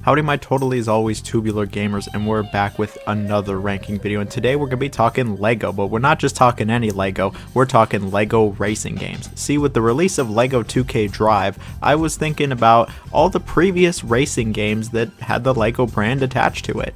Howdy my totally as always tubular gamers, and we're back with another ranking video, and today we're going to be talking LEGO, but we're not just talking any LEGO, we're talking LEGO racing games. See, with the release of LEGO 2K Drive, I was thinking about all the previous racing games that had the LEGO brand attached to it.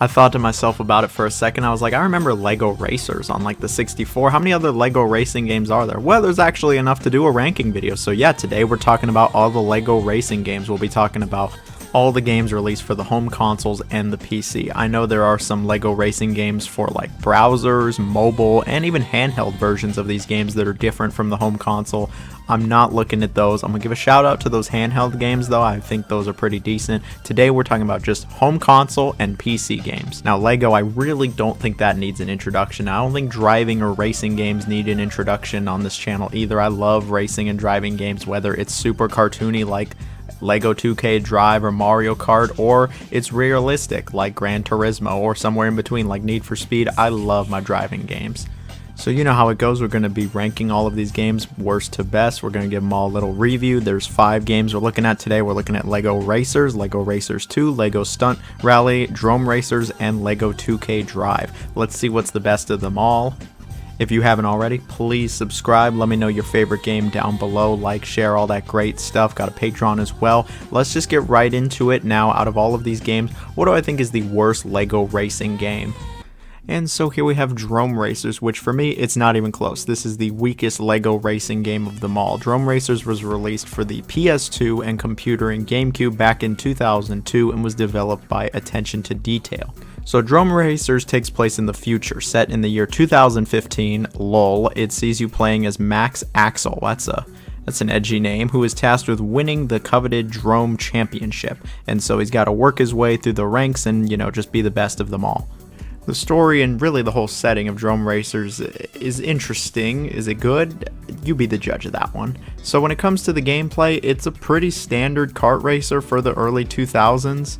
I thought to myself about it for a second. I was like, I remember LEGO Racers on like the 64. How many other LEGO racing games are there? Well, there's actually enough to do a ranking video. So yeah, today we're talking about all the LEGO racing games. We'll be talking about all the games released for the home consoles and the PC. I know there are some LEGO racing games for like browsers, mobile, and even handheld versions of these games that are different from the home console. I'm not looking at those. I'm gonna give a shout out to those handheld games though. I think those are pretty decent. Today we're talking about just home console and PC games. Now LEGO, I really don't think that needs an introduction. I don't think driving or racing games need an introduction on this channel either. I love racing and driving games, whether it's super cartoony like LEGO 2K Drive or Mario Kart, or it's realistic like Gran Turismo, or somewhere in between like Need for Speed. I love my driving games. So you know how it goes. We're going to be ranking all of these games worst to best. We're going to give them all a little review. There's 5 games we're looking at today. We're looking at LEGO Racers, LEGO Racers 2, LEGO Stunt Rally, Drome Racers, and LEGO 2K Drive. Let's see what's the best of them all. If you haven't already, please subscribe. Let me know your favorite game down below. Like, share, all that great stuff. Got a Patreon as well. Let's just get right into it now. Out of all of these games, what do I think is the worst LEGO racing game? And so here we have Drome Racers, which for me, it's not even close. This is the weakest LEGO racing game of them all. Drome Racers was released for the PS2 and computer and GameCube back in 2002 and was developed by Attention to Detail. So Drome Racers takes place in the future, set in the year 2015, lol. It sees you playing as Max Axel, that's an edgy name, who is tasked with winning the coveted Drome Championship. And so he's got to work his way through the ranks and, just be the best of them all. The story and really the whole setting of Drome Racers is interesting. Is it good? You be the judge of that one. So when it comes to the gameplay, it's a pretty standard kart racer for the early 2000s.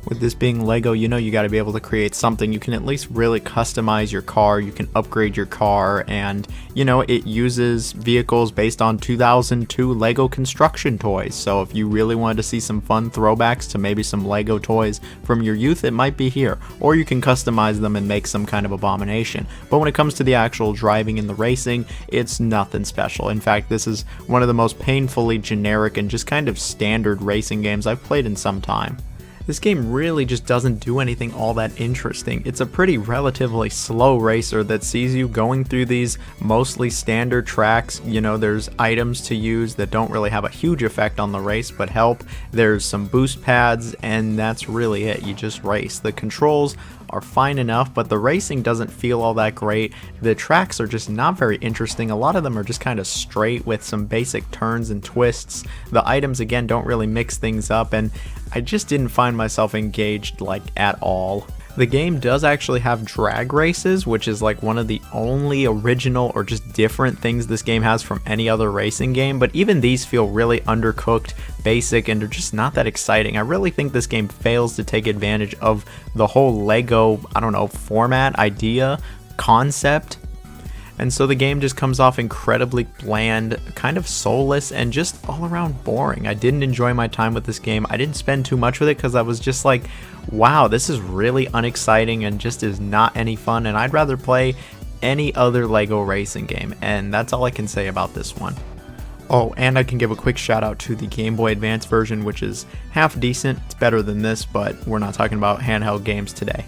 With this being LEGO, you got to be able to create something. You can at least really customize your car, you can upgrade your car, and it uses vehicles based on 2002 LEGO construction toys. So if you really wanted to see some fun throwbacks to maybe some LEGO toys from your youth, it might be here. Or you can customize them and make some kind of abomination. But when it comes to the actual driving and the racing, it's nothing special. In fact, this is one of the most painfully generic and just kind of standard racing games I've played in some time. This game really just doesn't do anything all that interesting. It's a pretty relatively slow racer that sees you going through these mostly standard tracks. There's items to use that don't really have a huge effect on the race but help. There's some boost pads, and that's really it. You just race. The controls are fine enough, but the racing doesn't feel all that great. The tracks are just not very interesting. A lot of them are just kind of straight with some basic turns and twists. The items, again, don't really mix things up, and I just didn't find myself engaged like at all. The game does actually have drag races, which is like one of the only original or just different things this game has from any other racing game, but even these feel really undercooked, basic, and are just not that exciting. I really think this game fails to take advantage of the whole LEGO, format, idea, concept. And so the game just comes off incredibly bland, kind of soulless, and just all around boring. I didn't enjoy my time with this game. I didn't spend too much with it because I was just like, wow, this is really unexciting and just is not any fun, and I'd rather play any other LEGO racing game, and that's all I can say about this one. Oh, and I can give a quick shout out to the Game Boy Advance version, which is half decent. It's better than this, but we're not talking about handheld games today.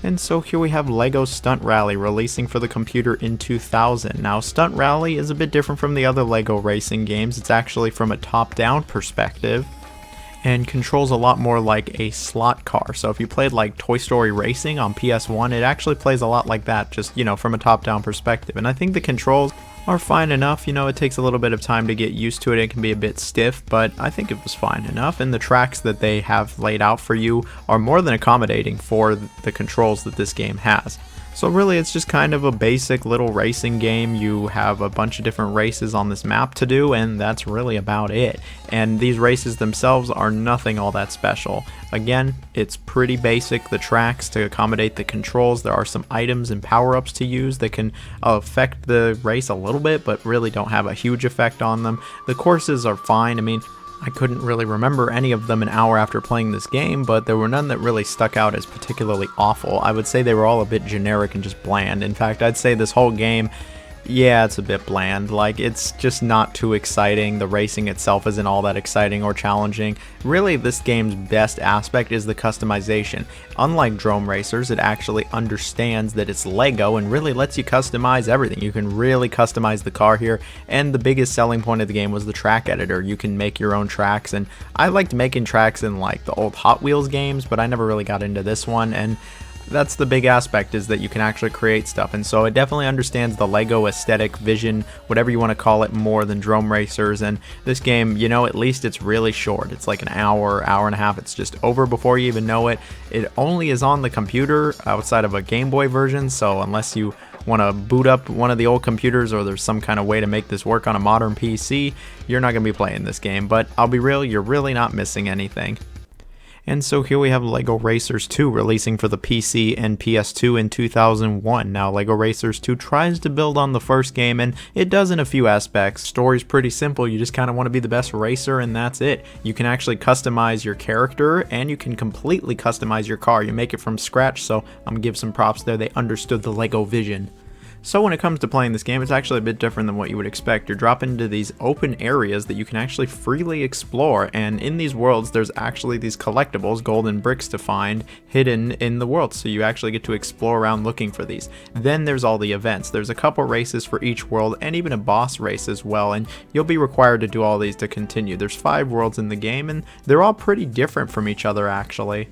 And so here we have LEGO Stunt Rally releasing for the computer in 2000. Now Stunt Rally is a bit different from the other LEGO racing games. It's actually from a top-down perspective and controls a lot more like a slot car. So if you played like Toy Story Racing on PS1, it actually plays a lot like that, just from a top-down perspective. And I think the controls are fine enough. It takes a little bit of time to get used to it. It can be a bit stiff, but I think it was fine enough. And the tracks that they have laid out for you are more than accommodating for the controls that this game has. So really it's just kind of a basic little racing game. You have a bunch of different races on this map to do, and that's really about it. And these races themselves are nothing all that special. Again, it's pretty basic, the tracks to accommodate the controls. There are some items and power-ups to use that can affect the race a little bit, but really don't have a huge effect on them. The courses are fine. I couldn't really remember any of them an hour after playing this game, but there were none that really stuck out as particularly awful. I would say they were all a bit generic and just bland. In fact, I'd say this whole game, yeah, it's a bit bland. Like, it's just not too exciting. The racing itself isn't all that exciting or challenging. Really, this game's best aspect is the customization. Unlike Drone Racers, it actually understands that it's Lego and really lets you customize everything. You can really customize the car here, and the biggest selling point of the game was the track editor. You can make your own tracks, and I liked making tracks in like the old Hot Wheels games, but I never really got into this one, and that's the big aspect, is that you can actually create stuff. And so it definitely understands the Lego aesthetic, vision, whatever you want to call it, more than Drone Racers. And this game, you know, at least it's really short. It's like an hour, hour and a half. It's just over before you even know it. It only is on the computer outside of a Game Boy version, so unless you want to boot up one of the old computers or there's some kind of way to make this work on a modern PC, you're not going to be playing this game. But I'll be real, you're really not missing anything. And so here we have LEGO Racers 2 releasing for the PC and PS2 in 2001. Now, LEGO Racers 2 tries to build on the first game, and it does in a few aspects. Story's pretty simple. You just kind of want to be the best racer, and that's it. You can actually customize your character, and you can completely customize your car. You make it from scratch, so I'm going to give some props there. They understood the LEGO vision. So when it comes to playing this game, it's actually a bit different than what you would expect. You're dropping into these open areas that you can actually freely explore, and in these worlds there's actually these collectibles, golden bricks to find, hidden in the world, so you actually get to explore around looking for these. Then there's all the events. There's a couple races for each world, and even a boss race as well, and you'll be required to do all these to continue. There's 5 worlds in the game, and they're all pretty different from each other actually.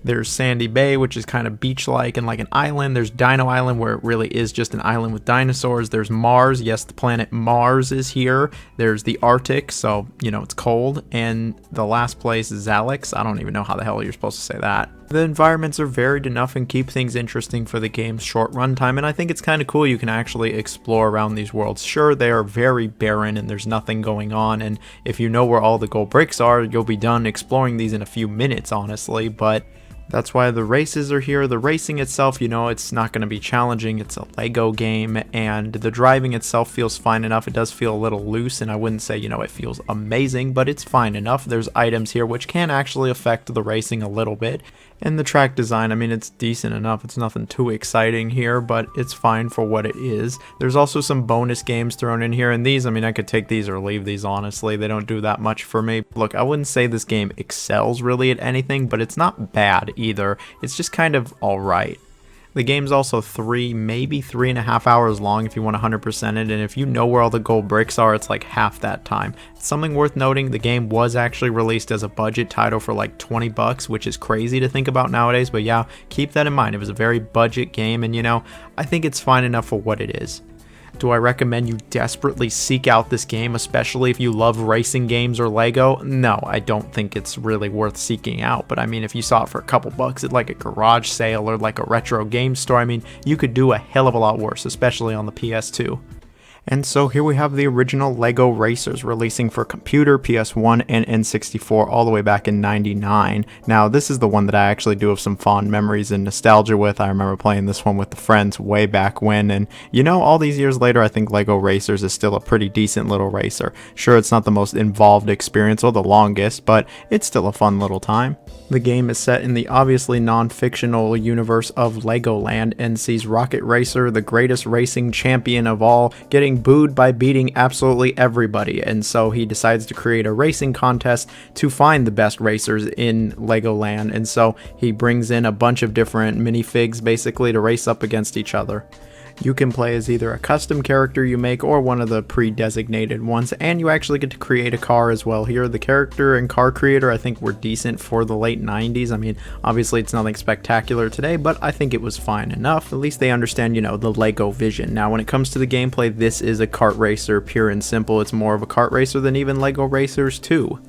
There's Sandy Bay, which is kind of beach-like and like an island. There's Dino Island, where it really is just an island with dinosaurs. There's Mars. Yes, the planet Mars is here. There's the Arctic, so, you know, it's cold. And the last place is Alex. I don't even know how the hell you're supposed to say that. The environments are varied enough and keep things interesting for the game's short runtime, and I think it's kind of cool you can actually explore around these worlds. Sure, they are very barren and there's nothing going on, and if you know where all the gold bricks are, you'll be done exploring these in a few minutes, honestly, but that's why the races are here. The racing itself, you know, it's not going to be challenging. It's a Lego game, and the driving itself feels fine enough. It does feel a little loose, and I wouldn't say, you know, it feels amazing, but it's fine enough. There's items here which can actually affect the racing a little bit. And the track design, I mean, it's decent enough. It's nothing too exciting here, but it's fine for what it is. There's also some bonus games thrown in here, and these, I mean, I could take these or leave these, honestly. They don't do that much for me. Look, I wouldn't say this game excels really at anything, but it's not bad either. It's just kind of alright. The game's also 3, maybe 3.5 hours long if you want 100% it, and if you know where all the gold bricks are, it's like half that time. Something worth noting, the game was actually released as a budget title for like 20 bucks, which is crazy to think about nowadays, but yeah, keep that in mind. It was a very budget game, and you know, I think it's fine enough for what it is. Do I recommend you desperately seek out this game, especially if you love racing games or Lego? No, I don't think it's really worth seeking out, but I mean, if you saw it for a couple bucks at like a garage sale or like a retro game store, I mean, you could do a hell of a lot worse, especially on the PS2. And so here we have the original LEGO Racers releasing for computer, PS1, and N64 all the way back in '99. Now, this is the one that I actually do have some fond memories and nostalgia with. I remember playing this one with the friends way back when, and you know, all these years later, I think LEGO Racers is still a pretty decent little racer. Sure, it's not the most involved experience or the longest, but it's still a fun little time. The game is set in the obviously non-fictional universe of Legoland and sees Rocket Racer, the greatest racing champion of all, getting booed by beating absolutely everybody, and so he decides to create a racing contest to find the best racers in Legoland, and so he brings in a bunch of different minifigs basically to race up against each other. You can play as either a custom character you make or one of the pre-designated ones, and you actually get to create a car as well. Here, the character and car creator I think were decent for the late 90s. I mean, obviously it's nothing spectacular today, but I think it was fine enough. At least they understand, you know, the Lego vision. Now, when it comes to the gameplay, this is a kart racer, pure and simple. It's more of a kart racer than even LEGO Racers 2.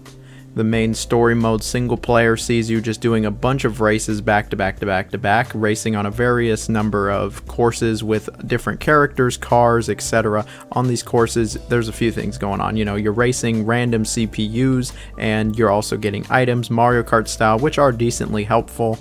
The main story mode single player sees you just doing a bunch of races back to back to back to back, racing on a various number of courses with different characters, cars, etc. On these courses, there's a few things going on. You know, you're racing random CPUs, and you're also getting items, Mario Kart style, which are decently helpful.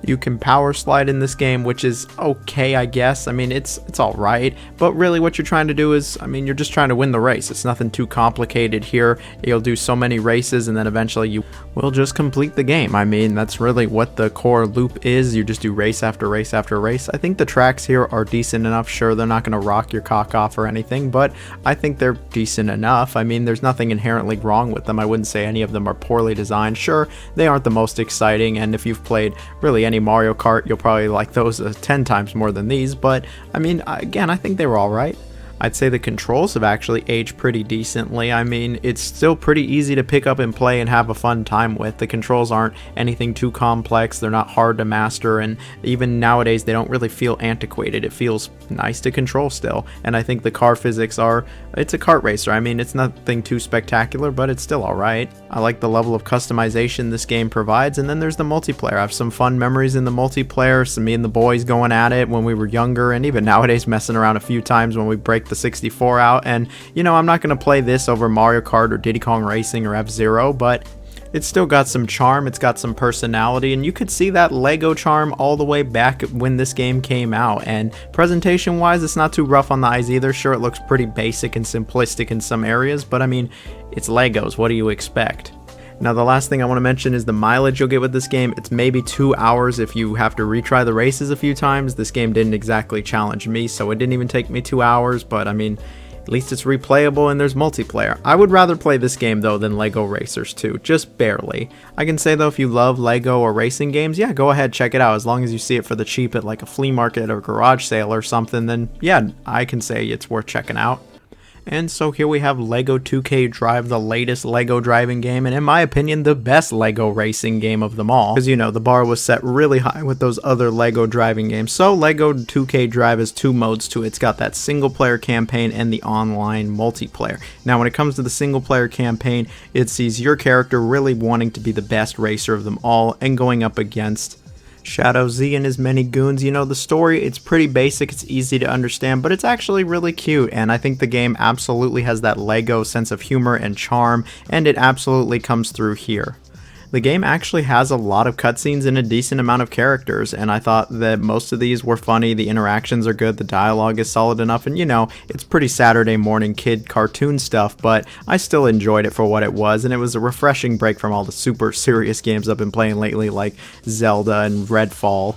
You can power slide in this game, which is okay, I guess. I mean, it's all right, but really what you're trying to do is, I mean, you're just trying to win the race. It's nothing too complicated here. You'll do so many races and then eventually you will just complete the game. I mean, that's really what the core loop is. You just do race after race after race. I think the tracks here are decent enough. Sure, they're not going to rock your cock off or anything, but I think they're decent enough. I mean, there's nothing inherently wrong with them. I wouldn't say any of them are poorly designed. Sure, they aren't the most exciting, and if you've played really any Mario Kart, you'll probably like those 10 times more than these, but I mean, again, I think they were alright. I'd say the controls have actually aged pretty decently. I mean, it's still pretty easy to pick up and play and have a fun time with. The controls aren't anything too complex, they're not hard to master, and even nowadays they don't really feel antiquated. It feels nice to control still, and I think the car physics are, it's a kart racer. I mean, it's nothing too spectacular, but it's still alright. I like the level of customization this game provides, and then there's the multiplayer. I have some fun memories in the multiplayer, some me and the boys going at it when we were younger, and even nowadays messing around a few times when we break the 64 out. And you know, I'm not going to play this over Mario Kart or Diddy Kong Racing or F-Zero, but it's still got some charm, it's got some personality, and you could see that Lego charm all the way back when this game came out. And presentation wise, it's not too rough on the eyes either. Sure, it looks pretty basic and simplistic in some areas, but I mean, it's Legos, what do you expect? Now, the last thing I want to mention is the mileage you'll get with this game. It's maybe 2 hours if you have to retry the races a few times. This game didn't exactly challenge me, so it didn't even take me 2 hours, but I mean, at least it's replayable and there's multiplayer. I would rather play this game though than Lego Racers 2, just barely. I can say though, if you love Lego or racing games, yeah, go ahead, check it out. As long as you see it for the cheap at like a flea market or garage sale or something, then yeah, I can say it's worth checking out. And so here we have LEGO 2K Drive, the latest LEGO driving game, and in my opinion, the best LEGO racing game of them all. Because, you know, the bar was set really high with those other LEGO driving games. So LEGO 2K Drive has two modes to it. It's got that single player campaign and the online multiplayer. Now, when it comes to the single player campaign, it sees your character really wanting to be the best racer of them all and going up against Shadow Z and his many goons. You know, the story, it's pretty basic, it's easy to understand, but it's actually really cute, and I think the game absolutely has that LEGO sense of humor and charm, and it absolutely comes through here. The game actually has a lot of cutscenes and a decent amount of characters, and I thought that most of these were funny, the interactions are good, the dialogue is solid enough, and you know, it's pretty Saturday morning kid cartoon stuff, but I still enjoyed it for what it was, and it was a refreshing break from all the super serious games I've been playing lately, like Zelda and Redfall.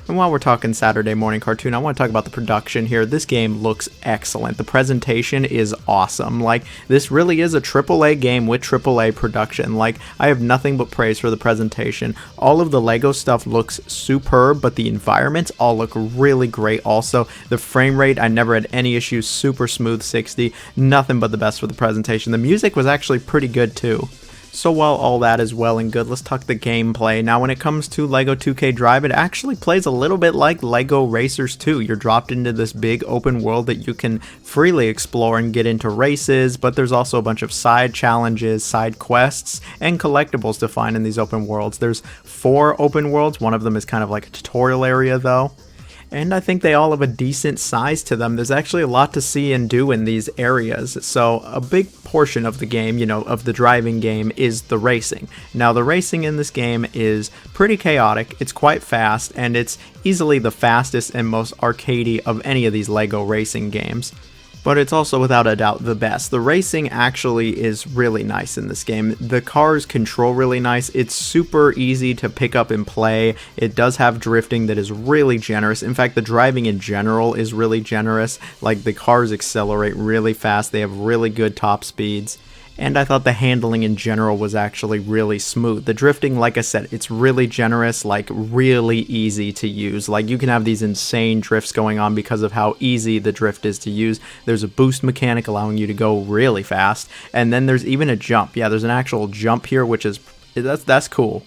And while we're talking Saturday morning cartoon, I want to talk about the production here. This game looks excellent. The presentation is awesome. Like, this really is a AAA game with AAA production. Like, I have nothing but praise for the presentation. All of the LEGO stuff looks superb, but the environments all look really great also. The frame rate, I never had any issues. Super smooth 60. Nothing but the best for the presentation. The music was actually pretty good too. So while all that is well and good, let's talk the gameplay. Now, when it comes to LEGO 2K Drive, it actually plays a little bit like LEGO Racers 2. You're dropped into this big open world that you can freely explore and get into races, but there's also a bunch of side challenges, side quests, and collectibles to find in these open worlds. There's 4 open worlds. One of them is kind of like a tutorial area though. And I think they all have a decent size to them. There's actually a lot to see and do in these areas. So a big portion of the game, you know, of the driving game, is the racing. Now, the racing in this game is pretty chaotic. It's quite fast, and it's easily the fastest and most arcadey of any of these LEGO racing games. But it's also without a doubt the best. The racing actually is really nice in this game. The cars control really nice. It's super easy to pick up and play. It does have drifting that is really generous. In fact, the driving in general is really generous. Like, the cars accelerate really fast. They have really good top speeds. And I thought the handling in general was actually really smooth. The drifting, like I said, it's really generous, like really easy to use. Like, you can have these insane drifts going on because of how easy the drift is to use. There's a boost mechanic allowing you to go really fast. And then there's even a jump. Yeah, there's an actual jump here, which is, that's cool.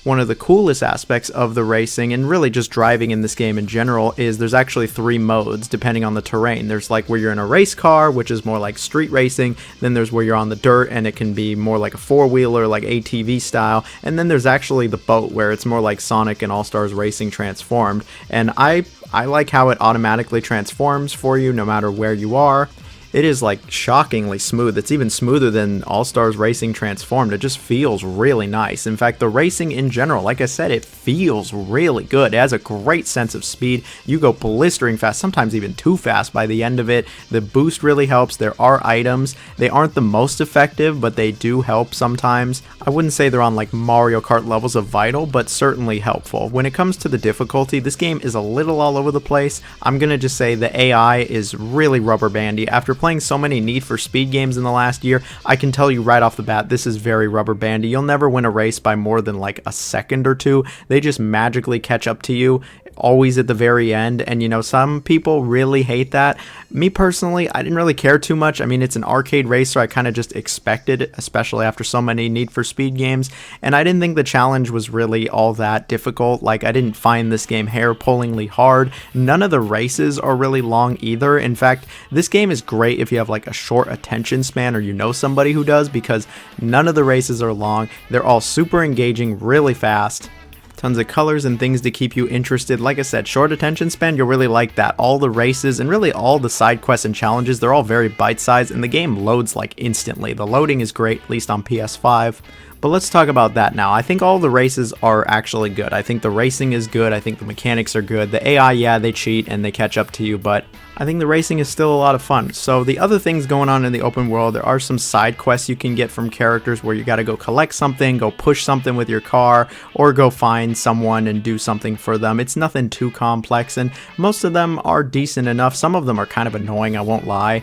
One of the coolest aspects of the racing, and really just driving in this game in general, is there's actually 3 modes depending on the terrain. There's like where you're in a race car, which is more like street racing. Then there's where you're on the dirt, and it can be more like a 4-wheeler, like ATV style. And then there's actually the boat, where it's more like Sonic and All-Stars Racing transformed. And I like how it automatically transforms for you no matter where you are. It is like shockingly smooth. It's even smoother than All-Stars Racing Transformed. It just feels really nice. In fact, the racing in general, like I said, it feels really good. It has a great sense of speed. You go blistering fast, sometimes even too fast by the end of it. The boost really helps. There are items. They aren't the most effective, but they do help sometimes. I wouldn't say they're on like Mario Kart levels of vital, but certainly helpful. When it comes to the difficulty, this game is a little all over the place. I'm gonna just say the AI is really rubber bandy. After playing so many Need for Speed games in the last year, I can tell you right off the bat, this is very rubber bandy. You'll never win a race by more than like a second or two. They just magically catch up to you, always at the very end, and you know, some people really hate that. Me personally, I didn't really care too much. I mean, it's an arcade racer. I kind of just expected it, especially after so many Need for Speed games, and I didn't think the challenge was really all that difficult. Like, I didn't find this game hair-pullingly hard. None of the races are really long either. In fact, this game is great if you have like a short attention span or you know somebody who does, because none of the races are long. They're all super engaging, really fast. Tons of colors and things to keep you interested. Like I said, short attention span, you'll really like that. All the races and really all the side quests and challenges, they're all very bite-sized, and the game loads like instantly. The loading is great, at least on PS5. But let's talk about that now. I think all the races are actually good. I think the racing is good. I think the mechanics are good. The AI, yeah, they cheat and they catch up to you, but I think the racing is still a lot of fun. So the other things going on in the open world, there are some side quests you can get from characters where you got to go collect something, go push something with your car, or go find someone and do something for them. It's nothing too complex, and most of them are decent enough. Some of them are kind of annoying, I won't lie.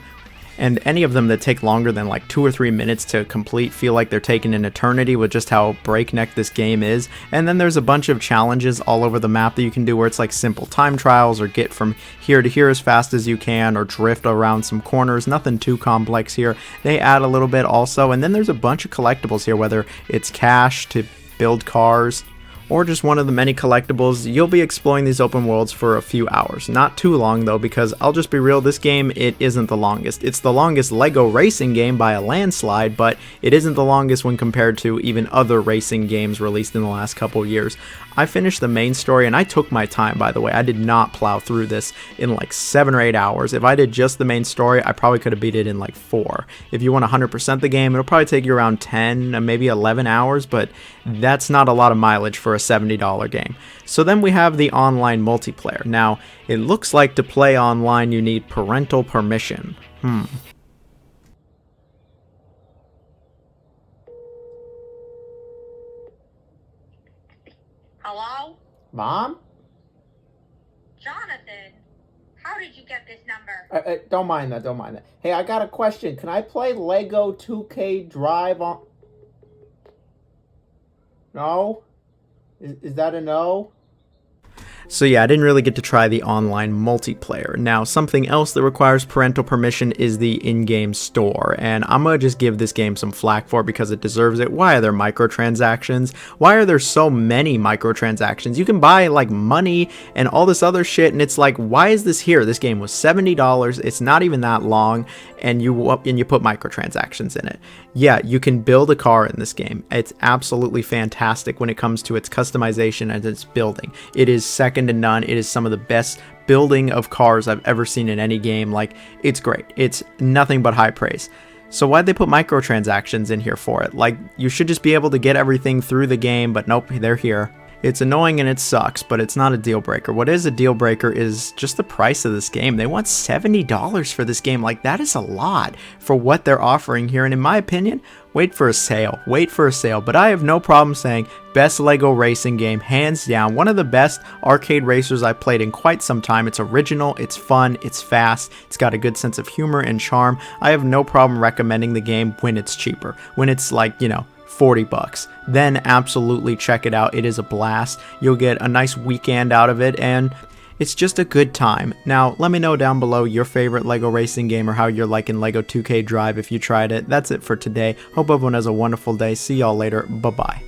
And any of them that take longer than like 2 or 3 minutes to complete feel like they're taking an eternity with just how breakneck this game is. And then there's a bunch of challenges all over the map that you can do where it's like simple time trials, or get from here to here as fast as you can, or drift around some corners. Nothing too complex here. They add a little bit also. And then there's a bunch of collectibles here, whether it's cash to build cars, or just one of the many collectibles. You'll be exploring these open worlds for a few hours. Not too long though, because I'll just be real, this game, it isn't the longest. It's the longest Lego racing game by a landslide, but it isn't the longest when compared to even other racing games released in the last couple years. I finished the main story, and I took my time, by the way. I did not plow through this in like 7 or 8 hours. If I did just the main story, I probably could have beat it in like 4. If you want 100% the game, it'll probably take you around 10, maybe 11 hours, but that's not a lot of mileage for a $70 game. So then we have the online multiplayer. Now, it looks like to play online you need parental permission. Hello? Mom? Jonathan? How did you get this number? Don't mind that, don't mind that. Hey, I got a question. Can I play Lego 2K Drive on... No? Is that a no? So yeah, I didn't really get to try the online multiplayer. Now, something else that requires parental permission is the in-game store, and I'm gonna just give this game some flack for it because it deserves it. Why are there microtransactions? Why are there so many microtransactions? You can buy like money and all this other shit, and it's like, why is this here? This game was $70, it's not even that long, and you put microtransactions in it. Yeah, you can build a car in this game. It's absolutely fantastic when it comes to its customization and its building. It is second to none. It is some of the best building of cars I've ever seen in any game. Like, it's great. It's nothing but high praise. So why'd they put microtransactions in here for it? Like, you should just be able to get everything through the game, but nope, they're here. It's annoying and it sucks, but it's not a deal breaker. What is a deal breaker is just the price of this game. They want $70 for this game. Like, that is a lot for what they're offering here. And in my opinion, wait for a sale. Wait for a sale. But I have no problem saying best Lego racing game, hands down. One of the best arcade racers I've played in quite some time. It's original, it's fun, it's fast, it's got a good sense of humor and charm. I have no problem recommending the game when it's cheaper. When it's like, you know, $40, then absolutely check it out. It is a blast. You'll get a nice weekend out of it, and it's just a good time. Now, let me know down below your favorite Lego racing game or how you're liking Lego 2K Drive if you tried it. That's it for today. Hope everyone has a wonderful day. See y'all later. Bye-bye.